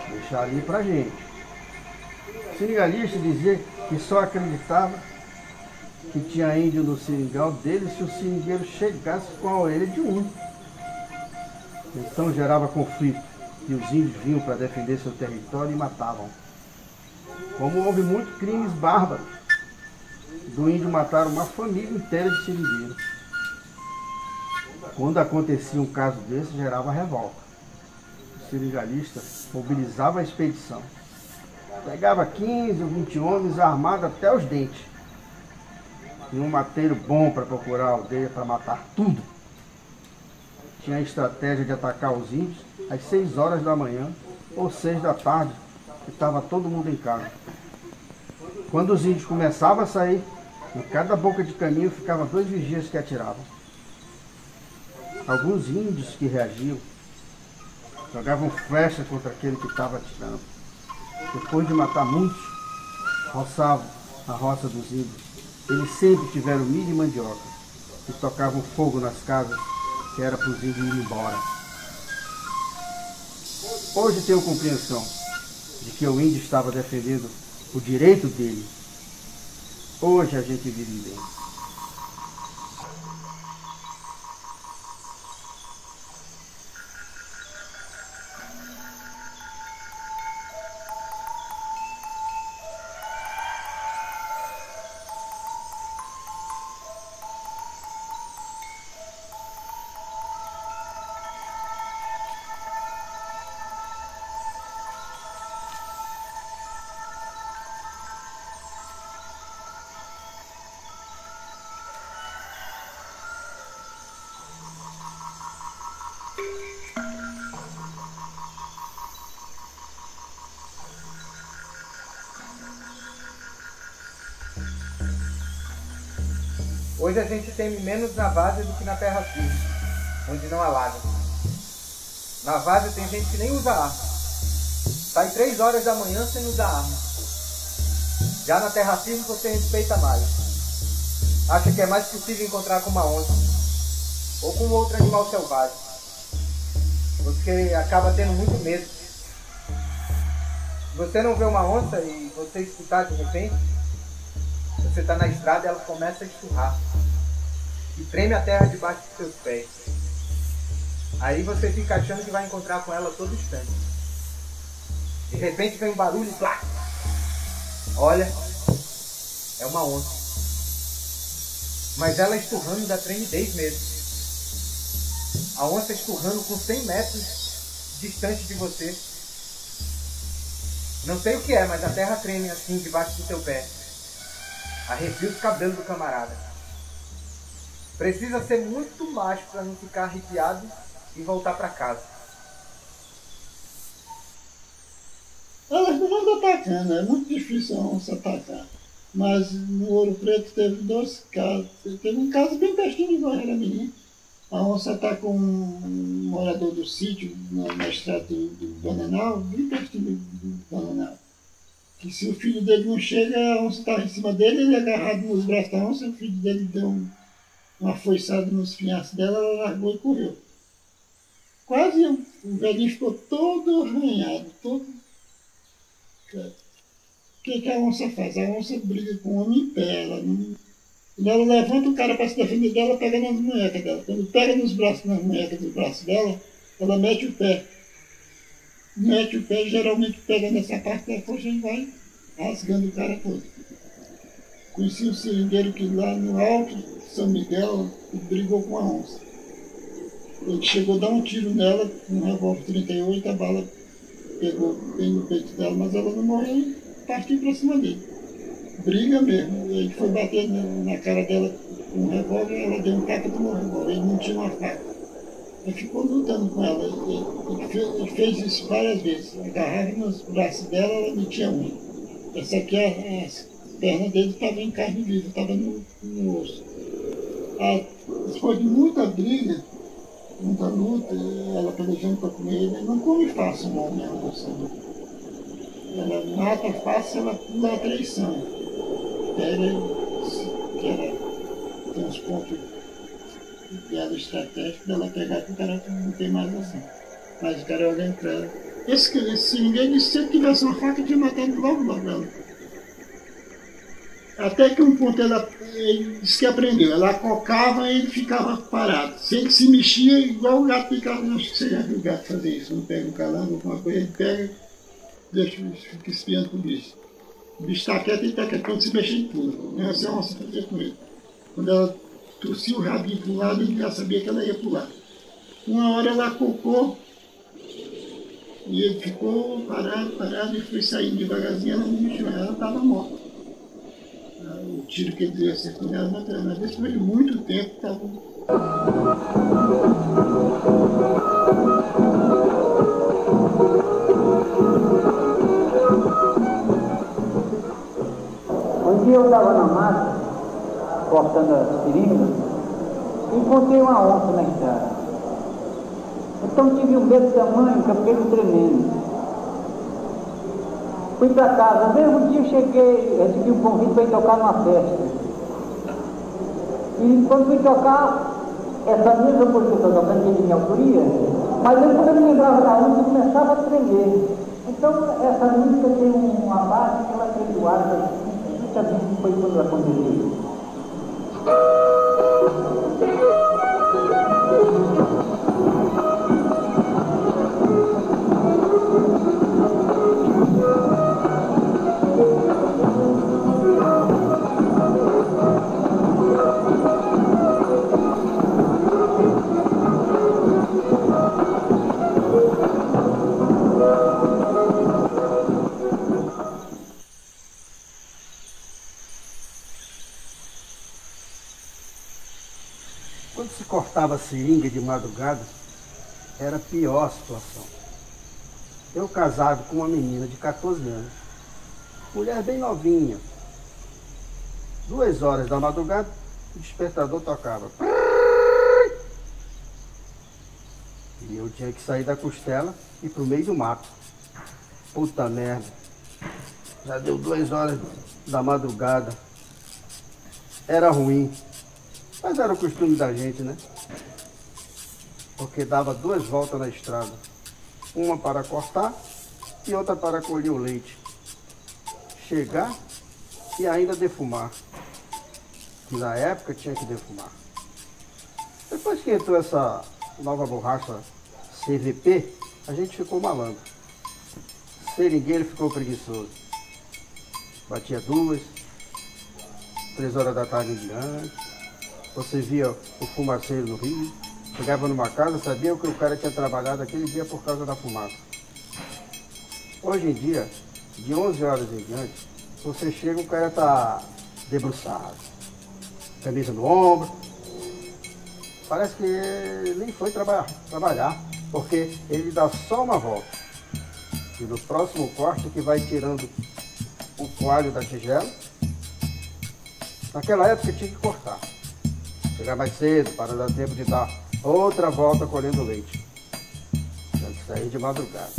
Deixar ali pra gente. O seringalista dizia que só acreditava que tinha índio no seringal dele se o seringueiro chegasse com a orelha de um. Então gerava conflito e os índios vinham para defender seu território e matavam. Como houve muitos crimes bárbaros do índio matar uma família inteira de seringueiros. Quando acontecia um caso desse, gerava revolta. O seringalista mobilizava a expedição. Pegava 15 ou 20 homens armados até os dentes. E um mateiro bom para procurar a aldeia para matar tudo. Tinha a estratégia de atacar os índios às 6 horas da manhã ou 6 da tarde, que estava todo mundo em casa. Quando os índios começavam a sair, em cada boca de caminho ficavam 2 vigias que atiravam. Alguns índios que reagiam jogavam flecha contra aquele que estava atirando. Depois de matar muitos, roçavam a roça dos índios. Eles sempre tiveram milho e mandioca e tocavam fogo nas casas, que era para os índios ir embora. Hoje tenho compreensão de que o índio estava defendendo o direito dele. Hoje a gente vive bem. Hoje a gente teme menos na várzea do que na terra firme, onde não alaga. Na várzea tem gente que nem usa arma. Sai 3 horas da manhã sem usar arma. Já na terra firme você respeita mais. Acha que é mais possível encontrar com uma onça ou com outro animal selvagem. Você acaba tendo muito medo. Se você não vê uma onça e você escutar de repente, você está na estrada e ela começa a esturrar e treme a terra debaixo dos seus pés. Aí você fica achando que vai encontrar com ela a todo instante. De repente vem um barulho e plá! Olha, é uma onça. Mas ela esturrando dá tremidez mesmo. A onça esturrando com 100 metros distante de você. Não sei o que é, mas a terra treme assim debaixo do teu pé. Arrepia os cabelos do camarada. Precisa ser muito macho para não ficar arrepiado e voltar para casa. Elas não andam atacando, é muito difícil a onça atacar. Mas no Ouro Preto teve 2 casos. Teve um caso bem pertinho de Guararamirim. A onça atacou um morador do sítio na estrada do Bananal, bem pertinho do Bananal. Que se o filho dele não chega, a onça estava em cima dele, ele agarrado nos braços da onça, o filho dele deu uma foiçada nos pinhaços dela, ela largou e correu. Quase o velhinho ficou todo arranhado, todo... O que a onça faz? A onça briga com o homem em pé, ela levanta o cara para se defender dela, pega nas munhecas dela. Quando pega nas munhecas dos braços dela, ela mete o pé. Mete o pé, geralmente pega nessa parte da coxa e vai rasgando o cara todo. Conheci um seringueiro que lá no alto, São Miguel, brigou com a onça. Ele chegou a dar um tiro nela, com um revólver 38, a bala pegou bem no peito dela, mas ela não morreu e partiu para cima dele. Briga mesmo. Ele foi bater na cara dela com um revólver, ela deu um tapa e tomou um revólver. Ele não tinha uma faca. Ele ficou lutando com ela. Ele fez isso várias vezes. Agarrava nos braços dela, ela não tinha unha. Essa aqui, as pernas dele estavam em carne viva, estava no osso. Depois de muita briga, muita luta, ela pelejando para comer ele, não come fácil não, minha moça. Ela mata fácil, ela pula a traição. Pega, que ela tem uns pontos dela estratégicos dela pegar que o cara não tem mais assim. Mas o cara olhando para ela. Esse seringueiro, se ele tivesse uma faca, tinha matado logo ela. Até que um ponto ele disse que aprendeu. Ela cocava e ele ficava parado. Se ele se mexia, igual o gato ficava. Não acho que você já viu o gato fazer isso. Não pega um calango, alguma coisa, ele pega, deixa, fica espiando pro bicho. O bicho está quieto e está quieto, quando se mexe em tudo. Essa é uma onça fazia com ele. Quando ela torcia o rabinho para um lado, ele já sabia que ela ia pular. Uma hora ela cocou e ele ficou parado e foi saindo devagarzinho, ela não mexeu, ela estava morta. O tiro que ele deu acertou nela, mas depois de muito tempo estava. Um dia eu estava na mata, cortando a seringa, e encontrei uma onça na estrada. Então tive um medo tamanho que eu fiquei tremendo. Fui para casa, no mesmo dia cheguei, recebi um convite para ir tocar numa festa. E quando fui tocar, essa mesma música que eu estou tocando, que é de minha autoria, mas eu quando eu me lembrava da onça, eu começava a tremer. Então essa música tem uma base que ela tem do ar, justamente foi quando aconteceu. Quando se cortava seringa de madrugada, era a pior situação. Eu casado com uma menina de 14 anos, mulher bem novinha. 2 horas da madrugada, o despertador tocava. E eu tinha que sair da costela e ir pro meio do mato. Puta merda. Já deu 2 horas da madrugada. Era ruim. Mas era o costume da gente, né? Porque dava 2 voltas na estrada. Uma para cortar e outra para colher o leite. Chegar e ainda defumar. Que na época tinha que defumar. Depois que entrou essa nova borracha CVP, a gente ficou malandro. Seringueiro ficou preguiçoso. Batia 2, 3 horas da tarde em diante. Você via o fumaceiro no rio. Chegava numa casa, sabia que o cara tinha trabalhado aquele dia por causa da fumaça. Hoje em dia, de 11 horas em diante, você chega, o cara está debruçado. Camisa no ombro. Parece que ele nem foi trabalhar, porque ele dá só uma volta. E no próximo corte que vai tirando o coalho da tigela, naquela época tinha que cortar. Chegar mais cedo para dar tempo de dar outra volta colhendo leite. Tinha que sair de madrugada.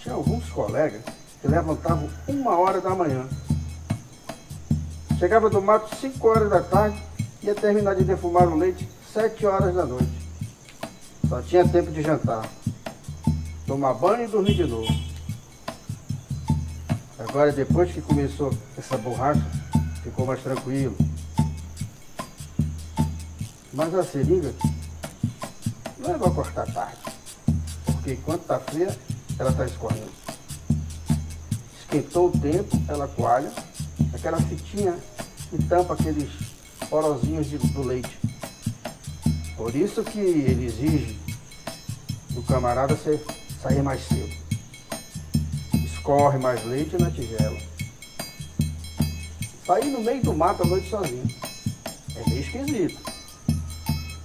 Tinha alguns colegas que levantavam 1 hora da manhã. Chegava do mato 5 horas da tarde, ia terminar de defumar o leite 7 horas da noite. Só tinha tempo de jantar, tomar banho e dormir de novo. Agora, depois que começou essa borracha, ficou mais tranquilo. Mas a seringa não é para cortar tarde, porque enquanto está fria, ela está escorrendo. Esquentou o tempo, ela coalha, aquela fitinha e tampa aqueles porozinhos do leite. Por isso que ele exige do camarada sair mais cedo. Escorre mais leite na tigela. Sair no meio do mato à noite sozinho é meio esquisito.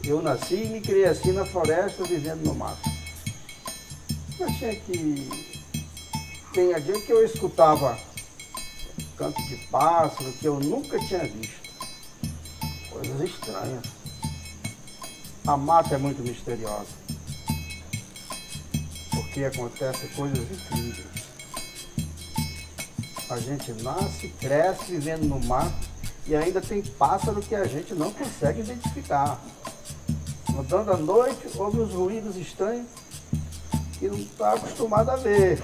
Eu nasci e me criei assim na floresta, vivendo no mato. Eu tinha que... Tem dia que eu escutava canto de pássaro que eu nunca tinha visto. Coisas estranhas. A mata é muito misteriosa. Porque acontecem coisas incríveis. A gente nasce, cresce vivendo no mato e ainda tem pássaro que a gente não consegue identificar. Andando à noite, ouve uns ruídos estranhos que não está acostumado a ver.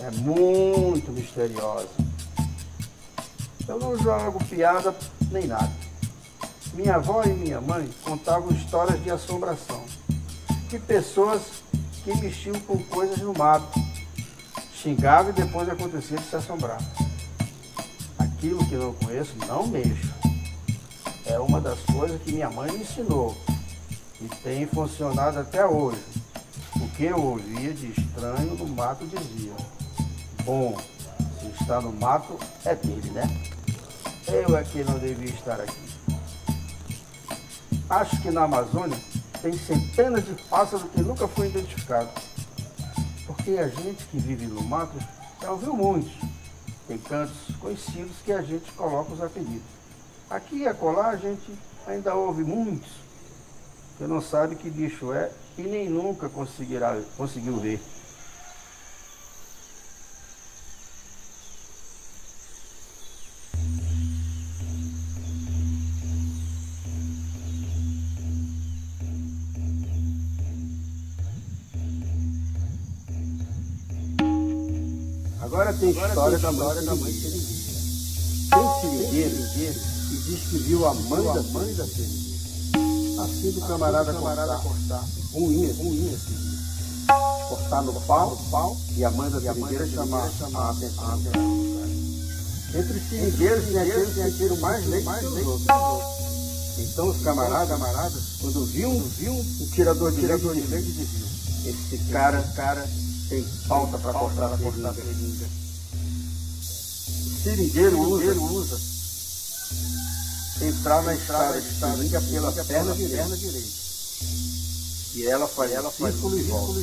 É muito misteriosa. Eu não jogo piada nem nada. Minha avó e minha mãe contavam histórias de assombração. De pessoas que mexiam com coisas no mato. Xingavam e depois acontecia de se assombrar. Aquilo que não conheço, não mexo. É uma das coisas que minha mãe me ensinou. E tem funcionado até hoje. O que eu ouvia de estranho no mato dizia: bom, se está no mato é dele, né? Eu é que não devia estar aqui. Acho que na Amazônia tem centenas de pássaros que nunca foi identificado. Porque a gente que vive no mato já ouviu muitos. Tem cantos conhecidos que a gente coloca os apelidos. Aqui e acolá a gente ainda ouve muitos. Você não sabe que bicho é e nem nunca conseguiu ver. Agora tem história da mãe seringueira. Tem seringueiro que diz que viu a mãe da seringueira. Assim do camarada cortar unha. Cortar no pau e a mãe da seringueira chamar a atenção. Entre os seringueiros tem aqueles que tiram mais leite que os outros. Então os camaradas, quando viam um tirador de leite, diziam: esse cara tem pauta para cortar a seringa. O seringueiro usa entrar na estrada de seringa pela perna direita. E ela faz círculo e volta.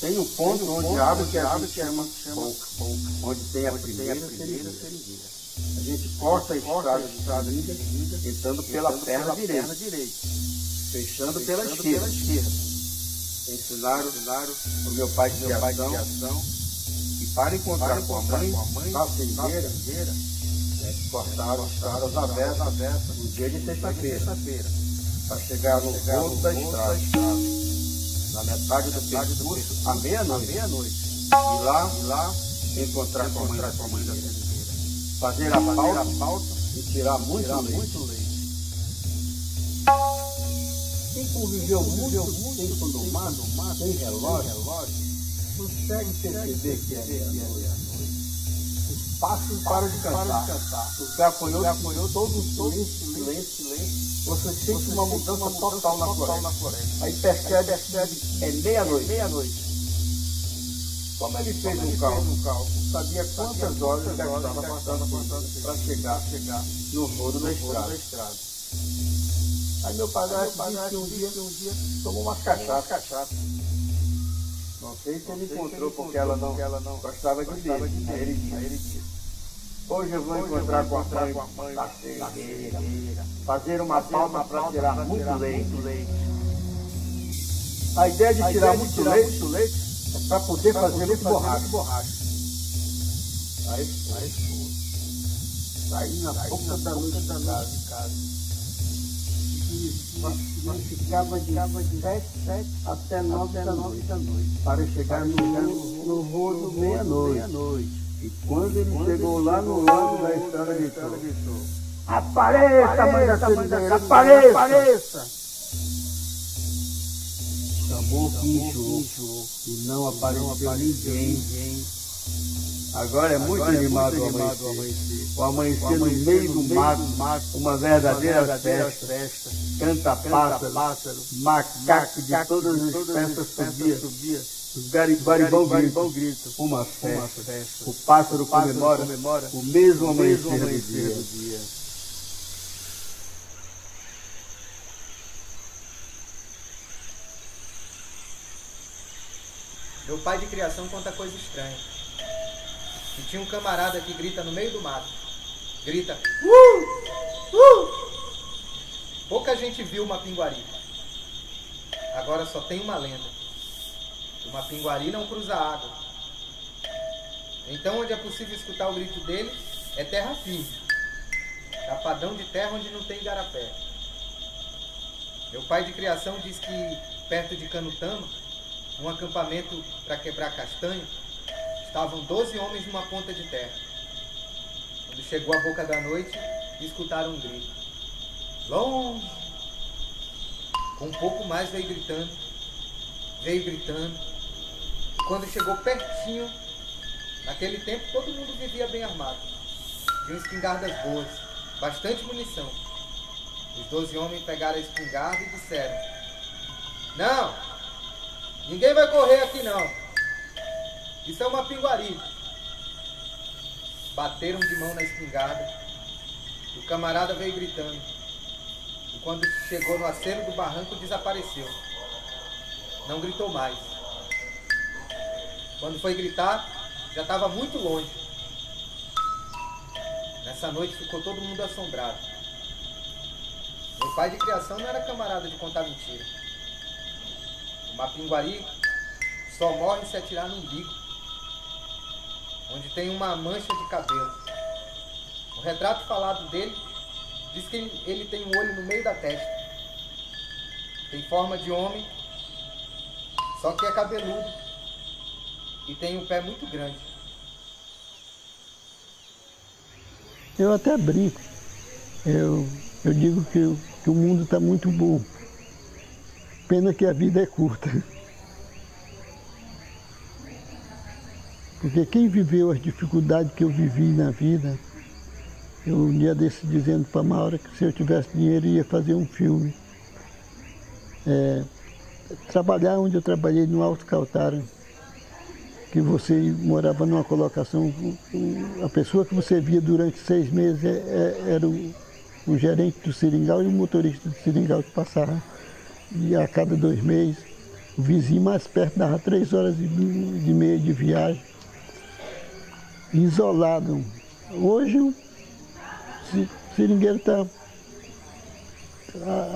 Tem um ponto onde abre que a gente chama boca, onde tem a primeira seringueira. A gente corta a estrada entrando pela perna direita, fechando pela esquerda. Ensinaram o meu pai de criação e para encontrar com a mãe na seringueira, cortaram estradas avessas no dia de sexta-feira, para chegar no fundo da estrada, na metade do percurso, à meia-noite. E lá encontrar com a mãe da seringueira, fazer a pauta e tirar muito leite. Quem conviveu muito tempo no mato, sem relógio, consegue perceber que é noite. Os pássaros param de cantar. O gafanhoto todo um silêncio. Você sente uma mudança total na floresta. Aí percebe, é meia-noite. Como ele fez um cálculo, sabia quantas horas ele estava passando para chegar no rodo da estrada. Aí meu padrasto disse que um dia tomou uma cachaça. Não sei se ele encontrou porque ela não gostava de beber. Aí ele disse, hoje eu vou encontrar com a mãe da seringueira, fazer uma pauta para tirar muito leite. A ideia de tirar muito leite é para poder fazer muito borracha. Aí saí na boca da noite de casa. Nós ficava de 7 até 9 da noite para chegar no rodo meia-noite. E quando ele chegou lá no lado da estrada, gritou: apareça, mãe da seringueira, apareça! Chamou que enxurrou e não apareceu ninguém. Agora é muito animado o amanhecer. O amanhecer no meio do mato, uma verdadeira festa. Canta pássaro, macaco de todas as espécies subia. Os garibão gritam, uma festa. O pássaro comemora o mesmo amanhecer do dia. Meu pai de criação conta coisa estranha. E tinha um camarada que grita no meio do mato. Grita, Pouca gente viu uma pinguari. Agora só tem uma lenda. Uma pinguari não cruza a água. Então onde é possível escutar o grito dele é terra firme. Chapadão de terra onde não tem igarapé. Meu pai de criação diz que perto de Canutama, num acampamento para quebrar castanho, estavam 12 homens numa ponta de terra. Quando chegou a boca da noite, escutaram um grito. Longe! Com um pouco mais veio gritando. Quando chegou pertinho, naquele tempo todo mundo vivia bem armado. Tinham espingardas boas, bastante munição. Os 12 homens pegaram a espingarda e disseram: não! Ninguém vai correr aqui não. Isso é uma pinguari. Bateram de mão na espingarda. O camarada veio gritando. E quando chegou no acero do barranco, desapareceu. Não gritou mais. Quando foi gritar, já estava muito longe. Nessa noite ficou todo mundo assombrado. Meu pai de criação não era camarada de contar mentira. Uma pinguari só morre se atirar no umbigo, onde tem uma mancha de cabelo. O retrato falado dele diz que ele tem um olho no meio da testa. Tem forma de homem, só que é cabeludo e tem um pé muito grande. Eu até brinco. Eu digo que o mundo está muito bom. Pena que a vida é curta. Porque quem viveu as dificuldades que eu vivi na vida, eu um dia desse dizendo para a Maura que se eu tivesse dinheiro ia fazer um filme. Trabalhar onde eu trabalhei no Alto Caltara, que você morava numa colocação, a pessoa que você via durante 6 meses era o gerente do seringal e o motorista do seringal que passava. E a cada 2 meses, o vizinho mais perto dava 3 horas e meia de viagem. Isolado. Hoje Seringueiro está...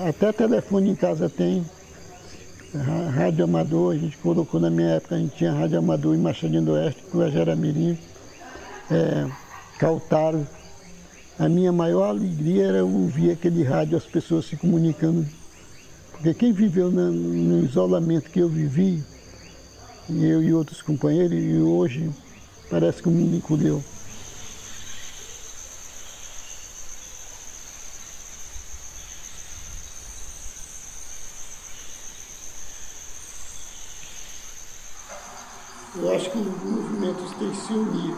Até telefone em casa tem. Rádio amador, a gente colocou na minha época, a gente tinha rádio amador em Machadinho do Oeste, Guajaramirim, Cautaro. A minha maior alegria era ouvir aquele rádio, as pessoas se comunicando. Porque quem viveu no isolamento que eu vivi, eu e outros companheiros, e hoje parece que o mundo encolheu. Eu acho que os movimentos têm que se unir.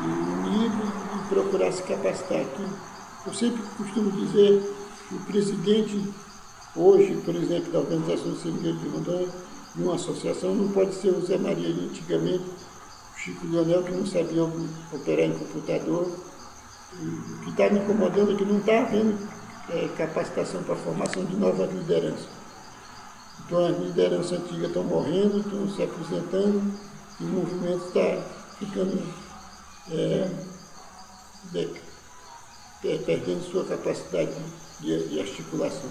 E procurar se capacitar. Eu sempre costumo dizer que o presidente, hoje, por exemplo, da Organização de Seringueiros de Rondônia, de uma associação, não pode ser o Zé Maria de antigamente, o Chico Leonel, que não sabia operar em computador. O que está me incomodando é que não está havendo capacitação para a formação de novas lideranças. Então as lideranças antigas estão morrendo, estão se aposentando, e o movimento está ficando perdendo sua capacidade de articulação.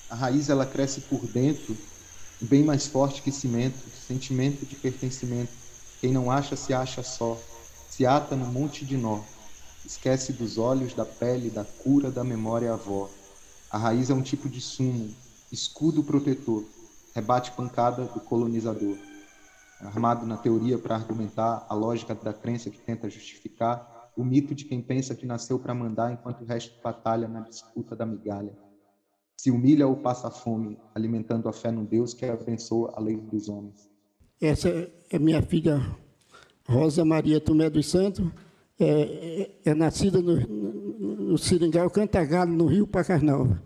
A raiz ela cresce por dentro, bem mais forte que cimento, sentimento de pertencimento. Quem não acha se acha só, se ata no monte de nó, esquece dos olhos, da pele, da cura, da memória avó. A raiz é um tipo de sumo, escudo protetor, rebate pancada do colonizador. Armado na teoria para argumentar a lógica da crença que tenta justificar o mito de quem pensa que nasceu para mandar enquanto o resto batalha na disputa da migalha. Se humilha ou passa fome, alimentando a fé no Deus que abençoa a lei dos homens. Essa é minha filha Rosa Maria Tomé dos Santos, é nascida no Seringal, Cantagalo, no Rio Pacas-Nova.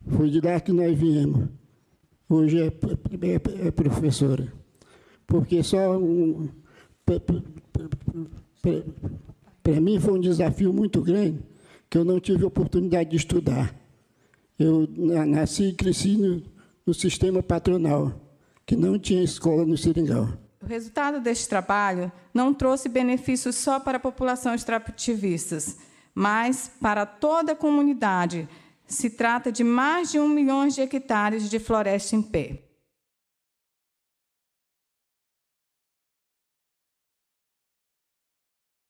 Foi de lá que nós viemos. Hoje é professora. Porque só para mim foi um desafio muito grande, que eu não tive oportunidade de estudar. Eu nasci e cresci no sistema patronal, que não tinha escola no Seringal. O resultado deste trabalho não trouxe benefícios só para a população extrativistas, mas para toda a comunidade. Se trata de mais de 1 milhão de hectares de floresta em pé.